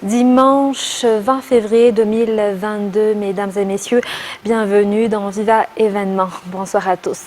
Dimanche 20 février 2022, mesdames et messieurs, bienvenue dans Viva Événement. Bonsoir à tous.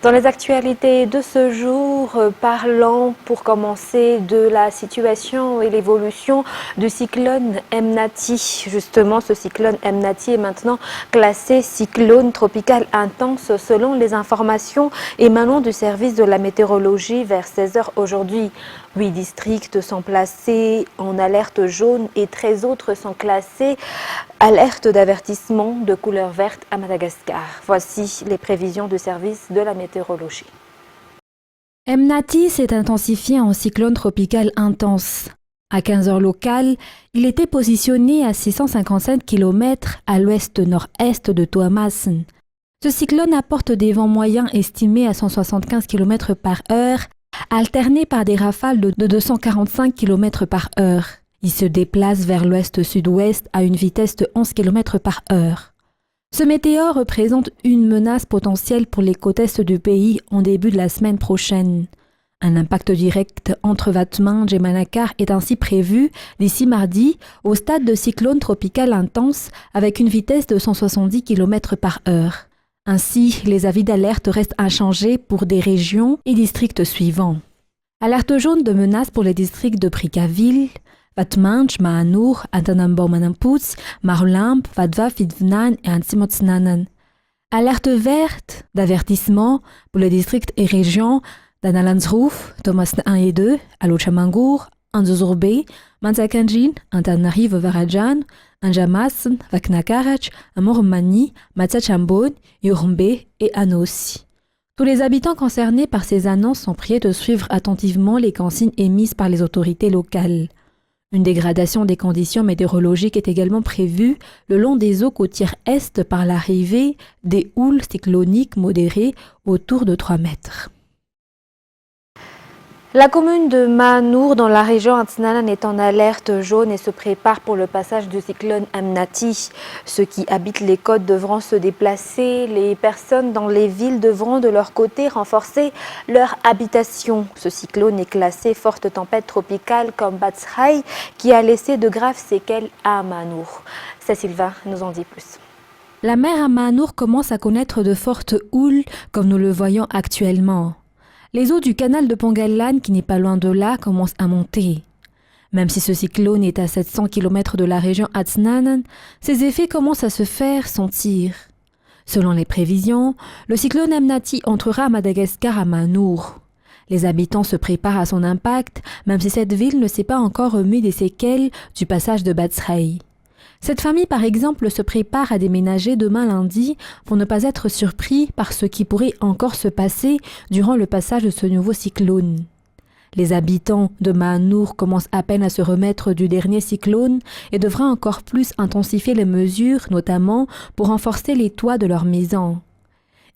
Dans les actualités de ce jour, parlons pour commencer de la situation et l'évolution du cyclone Emnati. Justement, ce cyclone Emnati est maintenant classé cyclone tropical intense selon les informations émanant du service de la météorologie vers 16 h aujourd'hui. 8 districts sont placés en alerte jaune et 13 autres sont classés alerte d'avertissement de couleur verte à Madagascar. Voici les prévisions du service de la météorologie. Emnati s'est intensifié en cyclone tropical intense. À 15 h locales, il était positionné à 657 km à l'ouest-nord-est de Tuamasin. Ce cyclone apporte des vents moyens estimés à 175 km par heure, alternés par des rafales de 245 km par heure. Il se déplace vers l'ouest-sud-ouest à une vitesse de 11 km par heure. Ce météore représente une menace potentielle pour les côtes est du pays en début de la semaine prochaine. Un impact direct entre Vatmanj et Manakar est ainsi prévu d'ici mardi au stade de cyclone tropical intense avec une vitesse de 170 km par heure. Ainsi, les avis d'alerte restent inchangés pour des régions et districts suivants. Alerte jaune de menace pour les districts de Prikaville, Vatmanj, Mahanour, Antanambao Manamputs, Marulamp, Vadva, Fidvnan et Antimotsnanan. Alerte verte d'avertissement pour les districts et régions d'Analandsrouf, Thomasna 1 et 2, Alochamangour, Anzozurbe, Manzakanjin, Antananarivo-Varajan, Anjamas, Vaknakarach, Amormani, Matsachambon, Yurumbe et Anossi. Tous les habitants concernés par ces annonces sont priés de suivre attentivement les consignes émises par les autorités locales. Une dégradation des conditions météorologiques est également prévue le long des eaux côtières est par l'arrivée des houles cycloniques modérées autour de 3 mètres. La commune de Mahanour dans la région Antinanan est en alerte jaune et se prépare pour le passage du cyclone Emnati. Ceux qui habitent les côtes devront se déplacer. Les personnes dans les villes devront de leur côté renforcer leur habitation. Ce cyclone est classé forte tempête tropicale comme Batsrai qui a laissé de graves séquelles à Mahanour. Sylvain nous en dit plus. La mer à Mahanour commence à connaître de fortes houles comme nous le voyons actuellement. Les eaux du canal de Pongalan, qui n'est pas loin de là, commencent à monter. Même si ce cyclone est à 700 km de la région Atsnanan, ses effets commencent à se faire sentir. Selon les prévisions, le cyclone Emnati entrera à Madagascar à Mahanour. Les habitants se préparent à son impact, même si cette ville ne s'est pas encore remise des séquelles du passage de Batsrai. Cette famille, par exemple, se prépare à déménager demain lundi pour ne pas être surpris par ce qui pourrait encore se passer durant le passage de ce nouveau cyclone. Les habitants de Mahanour commencent à peine à se remettre du dernier cyclone et devraient encore plus intensifier les mesures, notamment pour renforcer les toits de leurs maisons.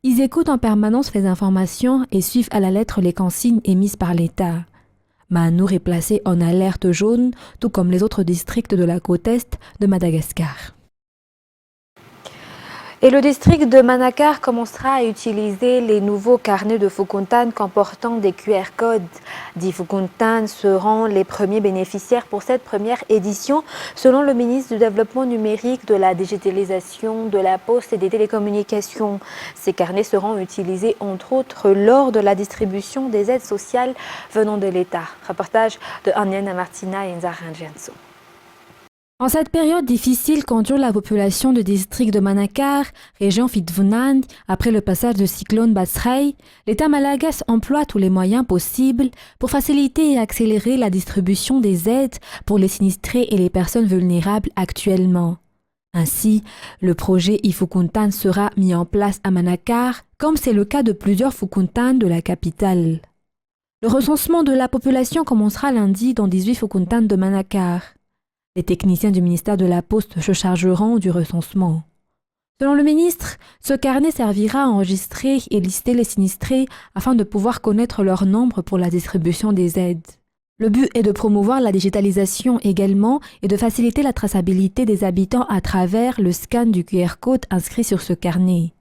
Ils écoutent en permanence les informations et suivent à la lettre les consignes émises par l'État. Mahanour est placé en alerte jaune, tout comme les autres districts de la côte est de Madagascar. Et le district de Manakar commencera à utiliser les nouveaux carnets de Fukuntan comportant des QR codes. 10 Fukuntan seront les premiers bénéficiaires pour cette première édition, selon le ministre du Développement numérique, de la digitalisation, de la poste et des télécommunications. Ces carnets seront utilisés entre autres lors de la distribution des aides sociales venant de l'État. Reportage de Aniana Martina et Nzara Njenso. En cette période difficile qu'endure la population du district de Manakar, région Fidvnan, après le passage du cyclone Batsrai, l'État malagasy emploie tous les moyens possibles pour faciliter et accélérer la distribution des aides pour les sinistrés et les personnes vulnérables actuellement. Ainsi, le projet iFukuntan sera mis en place à Manakar, comme c'est le cas de plusieurs Fukuntan de la capitale. Le recensement de la population commencera lundi dans 18 Fukuntan de Manakar. Les techniciens du ministère de la Poste se chargeront du recensement. Selon le ministre, ce carnet servira à enregistrer et lister les sinistrés afin de pouvoir connaître leur nombre pour la distribution des aides. Le but est de promouvoir la digitalisation également et de faciliter la traçabilité des habitants à travers le scan du QR code inscrit sur ce carnet.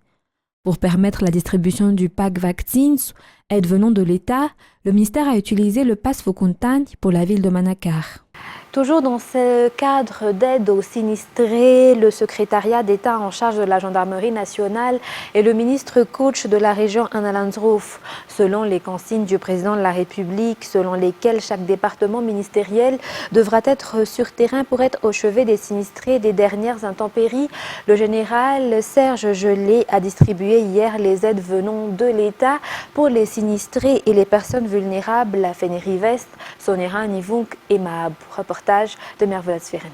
Pour permettre la distribution du pack vaccins, aide venant de l'État, le ministère a utilisé le pass Fokontany pour la ville de Manakar. Toujours dans ce cadre d'aide aux sinistrés, le secrétariat d'État en charge de la gendarmerie nationale et le ministre coach de la région Analandrouf, selon les consignes du président de la République, selon lesquelles chaque département ministériel devra être sur terrain pour être au chevet des sinistrés des dernières intempéries. Le général Serge Gelé a distribué hier les aides venant de l'État pour les sinistrés et les personnes vulnérables à Fénérivest, Sonera, Nivung et Mahab. Reportage de Merveille Sphérène.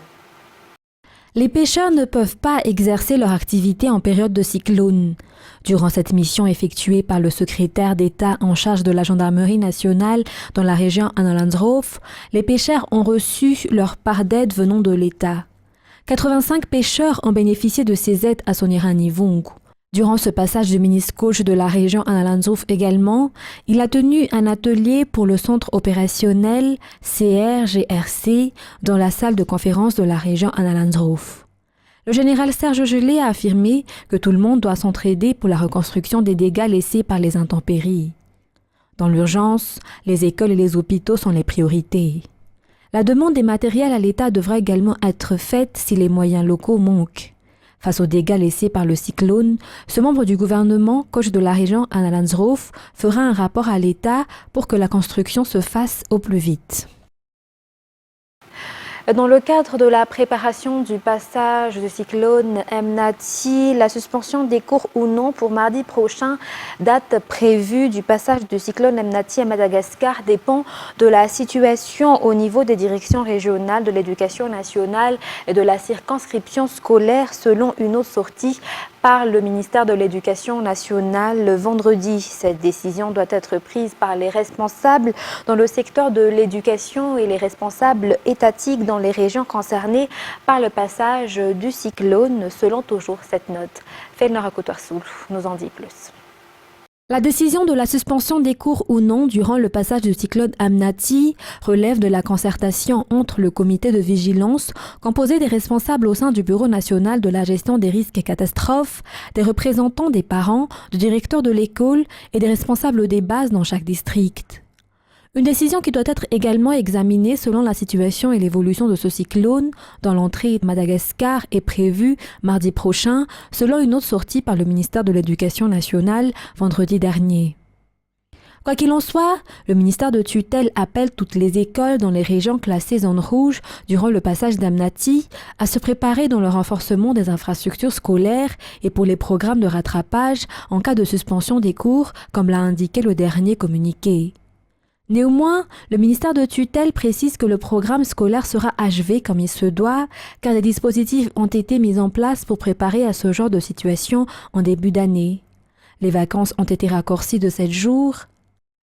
Les pêcheurs ne peuvent pas exercer leur activité en période de cyclone. Durant cette mission effectuée par le secrétaire d'État en charge de la gendarmerie nationale dans la région Analandrouf, les pêcheurs ont reçu leur part d'aide venant de l'État. 85 pêcheurs ont bénéficié de ces aides à Sonera Nivung. Durant ce passage du ministre coach de la région Analandrouf également, il a tenu un atelier pour le centre opérationnel CRGRC dans la salle de conférence de la région Analandrouf. Le général Serge Gelé a affirmé que tout le monde doit s'entraider pour la reconstruction des dégâts laissés par les intempéries. Dans l'urgence, les écoles et les hôpitaux sont les priorités. La demande des matériels à l'État devra également être faite si les moyens locaux manquent. Face aux dégâts laissés par le cyclone, ce membre du gouvernement, coach de la région Analandrouf, fera un rapport à l'État pour que la construction se fasse au plus vite. Dans le cadre de la préparation du passage du cyclone Emnati, la suspension des cours ou non pour mardi prochain, date prévue du passage du cyclone Emnati à Madagascar, dépend de la situation au niveau des directions régionales de l'éducation nationale et de la circonscription scolaire, selon une autre sortie par le ministère de l'Éducation nationale le vendredi. Cette décision doit être prise par les responsables dans le secteur de l'éducation et les responsables étatiques dans les régions concernées par le passage du cyclone, selon toujours cette note. Felnora Koutoarsoul nous en dit plus. La décision de la suspension des cours ou non durant le passage du cyclone Emnati relève de la concertation entre le comité de vigilance, composé des responsables au sein du Bureau national de la gestion des risques et catastrophes, des représentants des parents, du directeur de l'école et des responsables des bases dans chaque district. Une décision qui doit être également examinée selon la situation et l'évolution de ce cyclone dans l'entrée de Madagascar est prévue mardi prochain, selon une autre sortie par le ministère de l'Éducation nationale vendredi dernier. Quoi qu'il en soit, le ministère de tutelle appelle toutes les écoles dans les régions classées zone rouge durant le passage d'Emnati à se préparer dans le renforcement des infrastructures scolaires et pour les programmes de rattrapage en cas de suspension des cours, comme l'a indiqué le dernier communiqué. Néanmoins, le ministère de tutelle précise que le programme scolaire sera achevé comme il se doit, car des dispositifs ont été mis en place pour préparer à ce genre de situation en début d'année. Les vacances ont été raccourcies de 7 jours.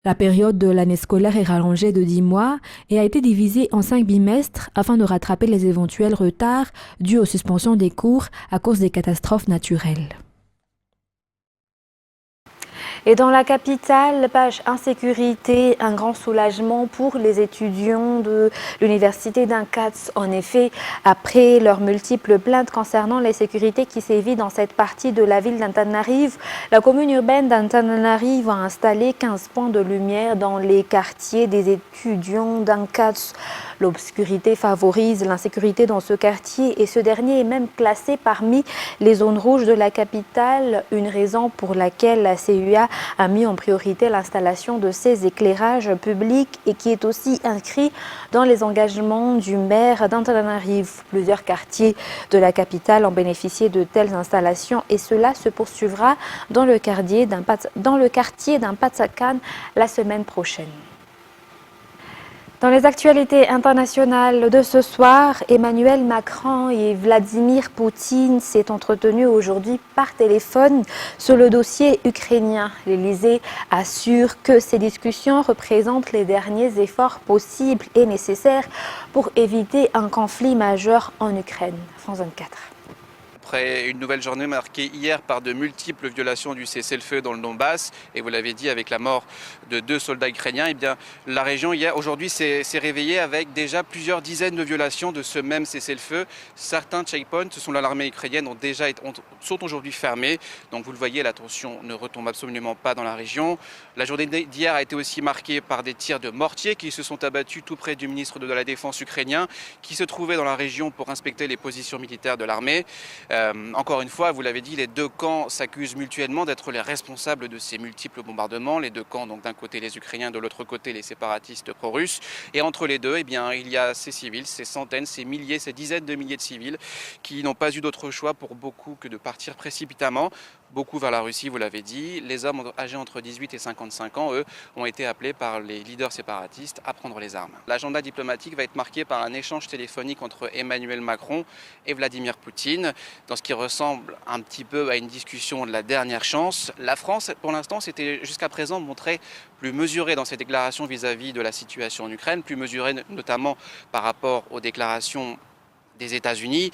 La période de l'année scolaire est rallongée de 10 mois et a été divisée en 5 bimestres afin de rattraper les éventuels retards dus aux suspensions des cours à cause des catastrophes naturelles. Et dans la capitale, page insécurité, un grand soulagement pour les étudiants de l'université d'Ankats. En effet, après leurs multiples plaintes concernant l'insécurité qui sévit dans cette partie de la ville d'Antananarive, la commune urbaine d'Antananarive a installé 15 points de lumière dans les quartiers des étudiants d'Ankats. L'obscurité favorise l'insécurité dans ce quartier et ce dernier est même classé parmi les zones rouges de la capitale, une raison pour laquelle la CUA a mis en priorité l'installation de ces éclairages publics et qui est aussi inscrit dans les engagements du maire d'Antananarive. Plusieurs quartiers de la capitale ont bénéficié de telles installations et cela se poursuivra dans le quartier d'Ampatsakan la semaine prochaine. Dans les actualités internationales de ce soir, Emmanuel Macron et Vladimir Poutine s'est entretenu aujourd'hui par téléphone sur le dossier ukrainien. L'Élysée assure que ces discussions représentent les derniers efforts possibles et nécessaires pour éviter un conflit majeur en Ukraine. France 24. après une nouvelle journée marquée hier par de multiples violations du cessez-le-feu dans le Donbass, et vous l'avez dit, avec la mort de 2 soldats ukrainiens, eh bien, la région hier, aujourd'hui s'est réveillée avec déjà plusieurs dizaines de violations de ce même cessez-le-feu. Certains checkpoints, ce sont l'armée ukrainienne, sont aujourd'hui fermés. Donc vous le voyez, la tension ne retombe absolument pas dans la région. La journée d'hier a été aussi marquée par des tirs de mortier qui se sont abattus tout près du ministre de la Défense ukrainien qui se trouvait dans la région pour inspecter les positions militaires de l'armée. Encore une fois, vous l'avez dit, les deux camps s'accusent mutuellement d'être les responsables de ces multiples bombardements. Les deux camps, donc d'un côté les Ukrainiens, de l'autre côté les séparatistes pro-russes. Et entre les deux, eh bien, il y a ces civils, ces centaines, ces milliers, ces dizaines de milliers de civils qui n'ont pas eu d'autre choix pour beaucoup que de partir précipitamment. Beaucoup vers la Russie, vous l'avez dit. Les hommes âgés entre 18 et 55 ans, eux, ont été appelés par les leaders séparatistes à prendre les armes. L'agenda diplomatique va être marqué par un échange téléphonique entre Emmanuel Macron et Vladimir Poutine, dans ce qui ressemble un petit peu à une discussion de la dernière chance. La France, pour l'instant, s'était jusqu'à présent montrée plus mesurée dans ses déclarations vis-à-vis de la situation en Ukraine, plus mesurée notamment par rapport aux déclarations des États-Unis.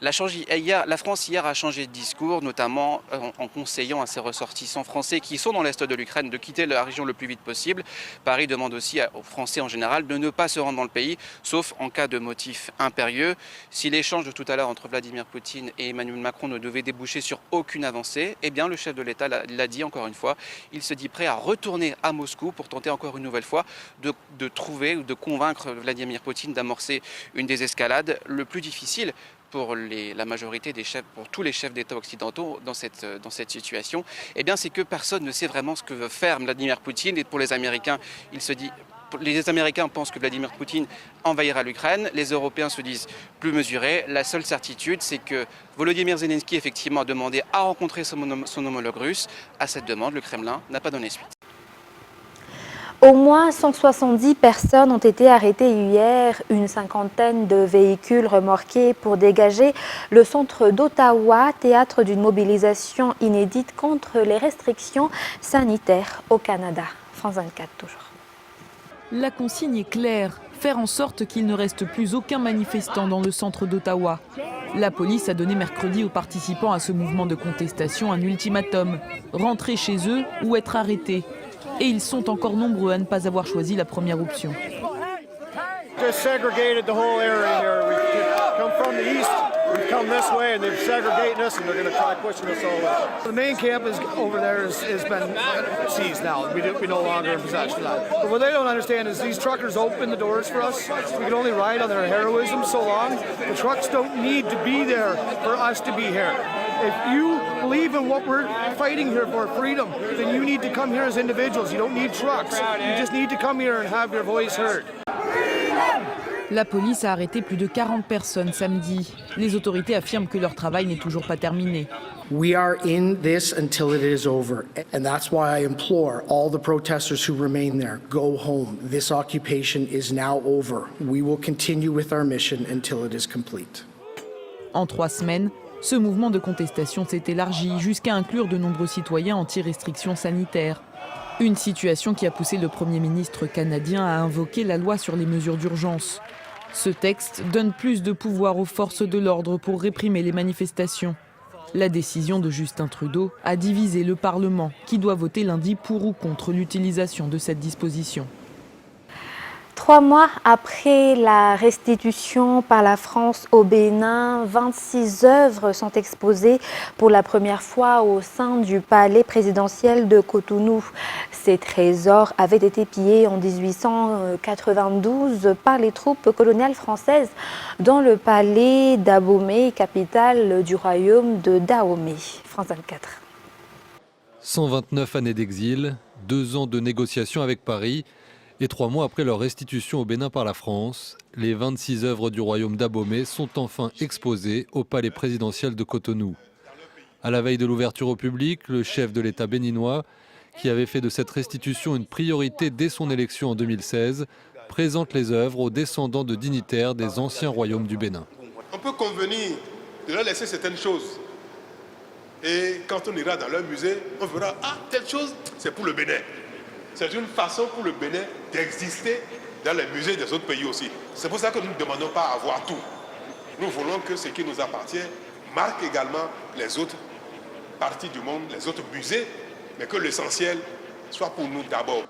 La France hier a changé de discours, notamment en conseillant à ses ressortissants français qui sont dans l'est de l'Ukraine de quitter la région le plus vite possible. Paris demande aussi aux Français en général de ne pas se rendre dans le pays, sauf en cas de motif impérieux. Si l'échange de tout à l'heure entre Vladimir Poutine et Emmanuel Macron ne devait déboucher sur aucune avancée, eh bien le chef de l'État l'a dit encore une fois, il se dit prêt à retourner à Moscou pour tenter encore une nouvelle fois de trouver ou de convaincre Vladimir Poutine d'amorcer une désescalade. Le plus difficile pour la majorité des chefs, pour tous les chefs d'État occidentaux dans cette situation, eh bien c'est que personne ne sait vraiment ce que veut faire Vladimir Poutine. Et pour les Américains, les Américains pensent que Vladimir Poutine envahira l'Ukraine. Les Européens se disent plus mesurés. La seule certitude, c'est que Volodymyr Zelensky effectivement a demandé à rencontrer son homologue russe. À cette demande, le Kremlin n'a pas donné suite. Au moins 170 personnes ont été arrêtées hier, une cinquantaine de véhicules remorqués pour dégager le centre d'Ottawa, théâtre d'une mobilisation inédite contre les restrictions sanitaires au Canada. France 24 toujours. La consigne est claire, faire en sorte qu'il ne reste plus aucun manifestant dans le centre d'Ottawa. La police a donné mercredi aux participants à ce mouvement de contestation un ultimatum, rentrer chez eux ou être arrêtés. Et ils sont encore nombreux à ne pas avoir choisi la première option. Just segregated the whole area here. We come from the east, we've come this way, and they've segregated us, and they're going to try pushing us all out. The main camp is over there has been seized now. We no longer in possession of that. But what they don't understand is these truckers open the doors for us. We can only ride on their heroism so long. The trucks don't need to be there for us to be here. If you believe in what we're fighting here for, freedom, then you need to come here as individuals. You don't need trucks. You just need to come here and have your voice heard. La police a arrêté plus de 40 personnes samedi. Les autorités affirment que leur travail n'est toujours pas terminé. We are in this until it is over. And that's why I implore all the protesters who remain there, go home. This occupation is now over. We will continue with our mission until it is complete. En 3 semaines, ce mouvement de contestation s'est élargi jusqu'à inclure de nombreux citoyens anti-restrictions sanitaires. Une situation qui a poussé le Premier ministre canadien à invoquer la loi sur les mesures d'urgence. Ce texte donne plus de pouvoir aux forces de l'ordre pour réprimer les manifestations. La décision de Justin Trudeau a divisé le Parlement, qui doit voter lundi pour ou contre l'utilisation de cette disposition. 3 mois après la restitution par la France au Bénin, 26 œuvres sont exposées pour la première fois au sein du palais présidentiel de Cotonou. Ces trésors avaient été pillés en 1892 par les troupes coloniales françaises dans le palais d'Abomey, capitale du royaume de Dahomey. France 24. 129 années d'exil, 2 ans de négociations avec Paris. Et 3 mois après leur restitution au Bénin par la France, les 26 œuvres du royaume d'Abomey sont enfin exposées au palais présidentiel de Cotonou. À la veille de l'ouverture au public, le chef de l'État béninois, qui avait fait de cette restitution une priorité dès son élection en 2016, présente les œuvres aux descendants de dignitaires des anciens royaumes du Bénin. On peut convenir de leur laisser certaines choses. Et quand on ira dans leur musée, on verra « Ah, telle chose, c'est pour le Bénin ». C'est une façon pour le Bénin d'exister dans les musées des autres pays aussi. C'est pour ça que nous ne demandons pas à avoir tout. Nous voulons que ce qui nous appartient marque également les autres parties du monde, les autres musées, mais que l'essentiel soit pour nous d'abord.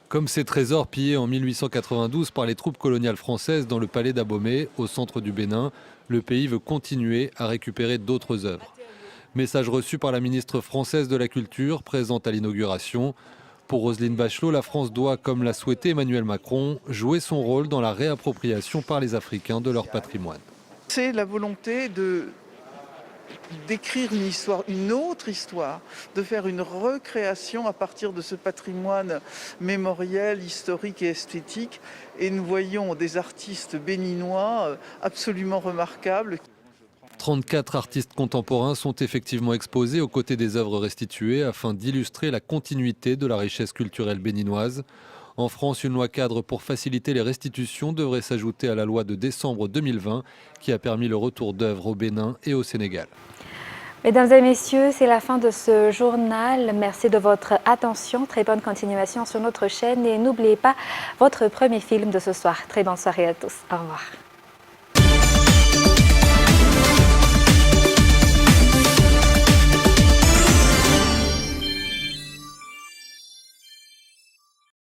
Comme ces trésors pillés en 1892 par les troupes coloniales françaises dans le palais d'Abomey, au centre du Bénin, le pays veut continuer à récupérer d'autres œuvres. Message reçu par la ministre française de la Culture, présente à l'inauguration. Pour Roselyne Bachelot, la France doit, comme l'a souhaité Emmanuel Macron, jouer son rôle dans la réappropriation par les Africains de leur patrimoine. C'est la volonté d'écrire une histoire, une autre histoire, de faire une recréation à partir de ce patrimoine mémoriel, historique et esthétique. Et nous voyons des artistes béninois absolument remarquables. 34 artistes contemporains sont effectivement exposés aux côtés des œuvres restituées afin d'illustrer la continuité de la richesse culturelle béninoise. En France, une loi cadre pour faciliter les restitutions devrait s'ajouter à la loi de décembre 2020 qui a permis le retour d'œuvres au Bénin et au Sénégal. Mesdames et messieurs, c'est la fin de ce journal. Merci de votre attention. Très bonne continuation sur notre chaîne et n'oubliez pas votre premier film de ce soir. Très bonne soirée à tous. Au revoir.